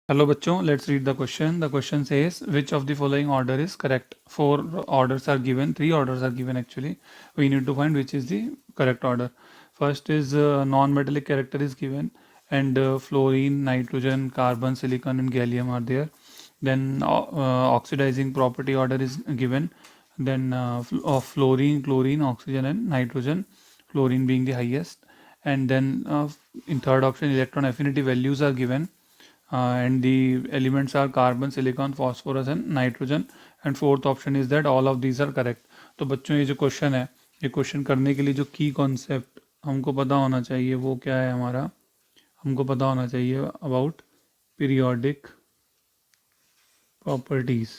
Hello bachcho, let's read the question. The question says, which of the following order is correct? Four orders are given, three orders are given actually. We need to find which is the correct order. First is non-metallic character is given, and fluorine, nitrogen, carbon, silicon and gallium are there. Then oxidizing property order is given. Then of fluorine, chlorine, oxygen and nitrogen, fluorine being the highest. And then in third option, electron affinity values are given, and the elements are carbon, silicon, phosphorus and nitrogen. And fourth option is that all of these are correct. तो बच्चों ये जो question है, ये question करने के लिए जो की कॉन्सेप्ट हमको पता होना चाहिए वो क्या है हमारा, हमको पता होना चाहिए about periodic properties.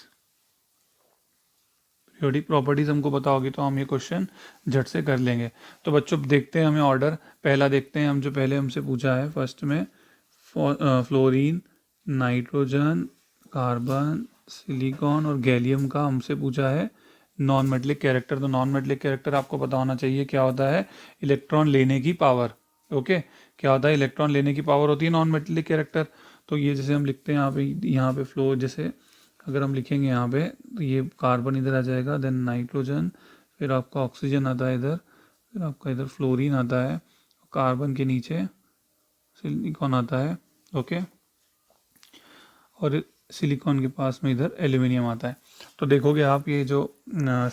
Periodic properties हमको पता होगी तो हम ये क्वेश्चन झट से कर लेंगे। तो बच्चों देखते हैं हमें ऑर्डर, पहला देखते हैं हम जो पहले हमसे पूछा है फर्स्ट में, फ्लोरीन, नाइट्रोजन, कार्बन, सिलिकॉन और गैलियम का हमसे पूछा है नॉन मेटलिक कैरेक्टर। तो नॉन मेटलिक कैरेक्टर आपको पता होना चाहिए क्या होता है, इलेक्ट्रॉन लेने की पावर। ओके, क्या होता है, इलेक्ट्रॉन लेने की पावर होती है नॉन मेटलिक कैरेक्टर। तो ये जैसे हम लिखते हैं यहाँ पे फ्लो, जैसे अगर हम लिखेंगे यहाँ पे तो ये कार्बन इधर आ जाएगा, देन नाइट्रोजन, फिर आपका ऑक्सीजन आता है इधर, फिर आपका इधर फ्लोरीन आता है, कार्बन के नीचे सिलिकॉन आता है। ओके, और सिलिकॉन के पास में इधर एल्यूमिनियम आता है। तो देखोगे आप ये जो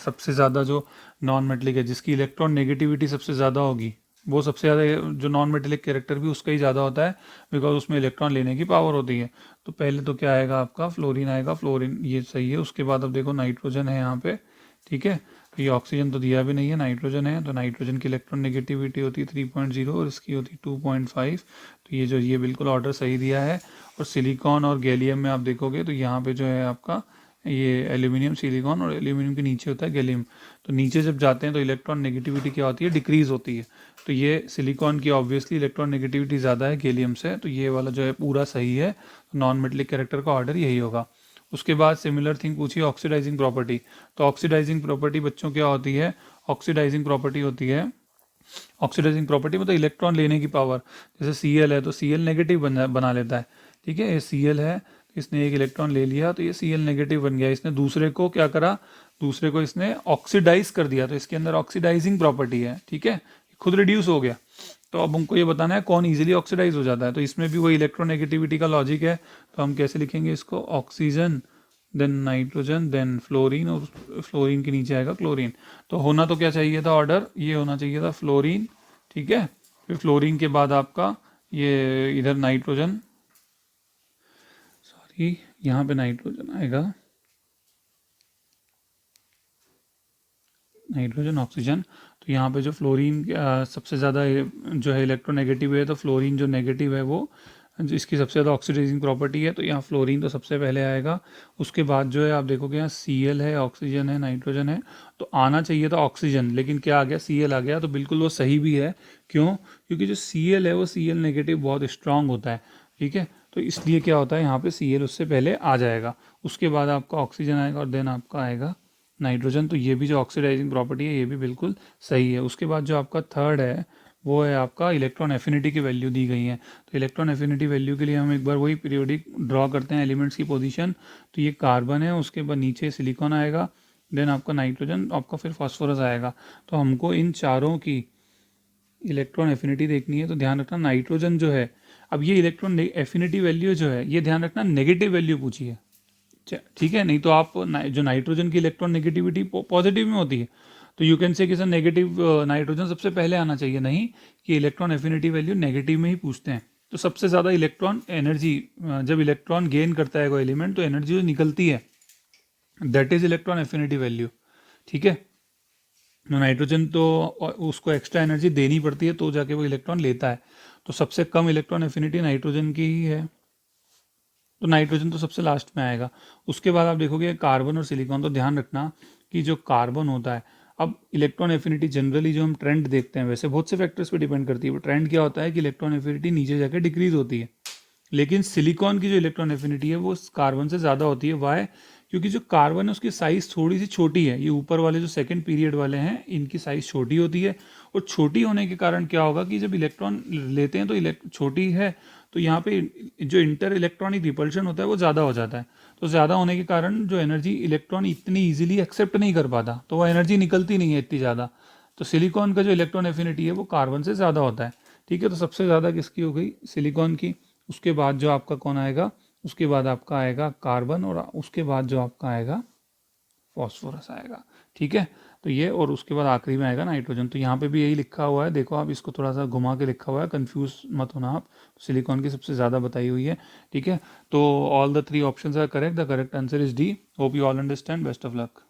सबसे ज़्यादा जो नॉन मेटलिक है जिसकी इलेक्ट्रॉन नेगेटिविटी सबसे ज़्यादा होगी, वो सबसे ज़्यादा जो नॉन मेटेलिक कैरेक्टर भी उसका ही ज़्यादा होता है, बिकॉज उसमें इलेक्ट्रॉन लेने की पावर होती है। तो पहले तो क्या आएगा आपका, फ्लोरीन आएगा, फ्लोरीन ये सही है। उसके बाद अब देखो नाइट्रोजन है यहाँ पे, ठीक है। तो ये ऑक्सीजन तो दिया भी नहीं है, नाइट्रोजन है, तो नाइट्रोजन की इलेक्ट्रॉन नेगेटिविटी होती है 3.0 और इसकी होती है 2.5। तो ये बिल्कुल ऑर्डर सही दिया है। और सिलिकॉन और गैलियम में आप देखोगे तो यहाँ पे जो है आपका ये एल्यूमिनियम, सिलिकॉन और एल्यूमिनियम के नीचे होता है गैलियम। तो नीचे जब जाते हैं तो इलेक्ट्रॉन नेगेटिविटी क्या होती है, डिक्रीज होती है। तो ये सिलिकॉन की ऑब्वियसली इलेक्ट्रॉन नेगेटिविटी ज़्यादा है गैलियम से, तो ये वाला जो है पूरा सही है। नॉन मेटलिक कैरेक्टर का ऑर्डर यही होगा। उसके बाद सिमिलर थिंग पूछी ऑक्सीडाइजिंग प्रॉपर्टी। तो ऑक्सीडाइजिंग प्रॉपर्टी बच्चों क्या होती है, ऑक्सीडाइजिंग प्रॉपर्टी होती है, ऑक्सीडाइजिंग प्रॉपर्टी मतलब इलेक्ट्रॉन लेने की पावर। जैसे Cl है तो Cl नेगेटिव बना लेता है, ठीक है। ये Cl है, इसने एक इलेक्ट्रॉन ले लिया तो ये Cl नेगेटिव बन गया। इसने दूसरे को क्या करा, दूसरे को इसने ऑक्सीडाइज कर दिया, तो इसके अंदर ऑक्सीडाइजिंग प्रॉपर्टी है, ठीक है, खुद रिड्यूस हो गया। तो अब हमको ये बताना है कौन इजीली ऑक्सीडाइज हो जाता है। तो इसमें भी वही इलेक्ट्रोनेगेटिविटी का लॉजिक है। तो हम कैसे लिखेंगे इसको, oxygen, then nitrogen, then fluorine, और फ्लोरीन के नीचे आएगा क्लोरीन। तो होना तो क्या चाहिए था ऑर्डर, ये होना चाहिए था फ्लोरीन, ठीक है, फिर फ्लोरीन के बाद आपका ये इधर नाइट्रोजन, सॉरी यहाँ पे नाइट्रोजन आएगा, नाइट्रोजन, ऑक्सीजन। तो यहाँ पे जो फ्लोरीन सबसे ज़्यादा जो है इलेक्ट्रोनेगेटिव है, तो फ्लोरीन जो नेगेटिव है वो जो इसकी सबसे ज़्यादा ऑक्सीडाइजिंग प्रॉपर्टी है, तो यहाँ फ्लोरीन तो सबसे पहले आएगा। उसके बाद जो है आप देखोगे यहाँ Cl है, ऑक्सीजन है, नाइट्रोजन है, तो आना चाहिए था ऑक्सीजन, लेकिन क्या आ गया, Cl आ गया। तो बिल्कुल वो सही भी है, क्यों, क्योंकि जो Cl है वो Cl नेगेटिव बहुत स्ट्रांग होता है, ठीक है। तो इसलिए क्या होता है यहाँ पे Cl उससे पहले आ जाएगा। उसके बाद आपका ऑक्सीजन आएगा और देन आपका आएगा नाइट्रोजन। तो ये भी जो ऑक्सीडाइजिंग प्रॉपर्टी है ये भी बिल्कुल सही है। उसके बाद जो आपका थर्ड है वो है आपका इलेक्ट्रॉन एफिनिटी की वैल्यू दी गई है। तो इलेक्ट्रॉन एफिनिटी वैल्यू के लिए हम एक बार वही पीरियोडिक ड्रॉ करते हैं एलिमेंट्स की पोजीशन। तो ये कार्बन है, उसके बाद नीचे सिलिकॉन आएगा, देन आपका नाइट्रोजन, आपका फिर फॉस्फोरस आएगा। तो हमको इन चारों की इलेक्ट्रॉन एफिनिटी देखनी है। तो ध्यान रखना नाइट्रोजन जो है, अब ये इलेक्ट्रॉन एफिनिटी वैल्यू जो है ये ध्यान रखना नेगेटिव वैल्यू पूछी है, ठीक है, नहीं तो आप जो नाइट्रोजन की इलेक्ट्रॉन नेगेटिविटी पॉजिटिव में होती है, तो यू कैन से कि सर नेगेटिव नाइट्रोजन सबसे पहले आना चाहिए, नहीं, कि इलेक्ट्रॉन एफिनिटी वैल्यू नेगेटिव में ही पूछते हैं। तो सबसे ज़्यादा इलेक्ट्रॉन एनर्जी जब इलेक्ट्रॉन गेन करता है कोई एलिमेंट तो एनर्जी जो निकलती है that is electron affinity value, ठीक है। नाइट्रोजन तो उसको एक्स्ट्रा एनर्जी देनी पड़ती है तो जाके वो इलेक्ट्रॉन लेता है। तो सबसे कम इलेक्ट्रॉन एफिनिटी नाइट्रोजन की ही है, तो नाइट्रोजन तो सबसे लास्ट में आएगा। उसके बाद आप देखोगे कार्बन और सिलिकॉन। तो ध्यान रखना कि जो कार्बन होता है, अब इलेक्ट्रॉन एफिनिटी जनरली जो हम ट्रेंड देखते हैं, वैसे बहुत से फैक्टर्स पे डिपेंड करती है, ट्रेंड क्या होता है कि इलेक्ट्रॉन एफिनिटी नीचे जाकर डिक्रीज होती है, लेकिन सिलिकॉन की जो इलेक्ट्रॉन एफिनिटी है वो कार्बन से ज़्यादा होती है। वाई, क्योंकि जो कार्बन है उसकी साइज़ थोड़ी सी छोटी है। ये ऊपर वाले जो सेकंड पीरियड वाले हैं इनकी साइज़ छोटी होती है, और छोटी होने के कारण क्या होगा कि जब इलेक्ट्रॉन लेते हैं तो छोटी है, तो यहाँ पे जो इंटर इलेक्ट्रॉनिक रिपल्शन होता है वो ज़्यादा हो जाता है। तो ज़्यादा होने के कारण जो एनर्जी इलेक्ट्रॉन इतनी ईजिली एक्सेप्ट नहीं कर पाता, तो वो एनर्जी निकलती नहीं है इतनी ज़्यादा। तो सिलिकॉन का जो इलेक्ट्रॉन एफिनिटी है वो कार्बन से ज़्यादा होता है। ठीक है, तो सबसे ज़्यादा किसकी हो गई, सिलिकॉन की। उसके बाद जो आपका कौन आएगा, उसके बाद आपका आएगा कार्बन, और उसके बाद जो आपका आएगा फॉस्फोरस आएगा। ठीक है, तो ये, और उसके बाद आखिरी में आएगा नाइट्रोजन। तो यहाँ पे भी यही लिखा हुआ है, देखो आप इसको थोड़ा सा घुमा के लिखा हुआ है, कंफ्यूज मत होना आप। सिलिकॉन की सबसे ज़्यादा बताई हुई है। ठीक है, तो all the 3 options are correct, the correct answer is D. Hope you all understand, best of luck.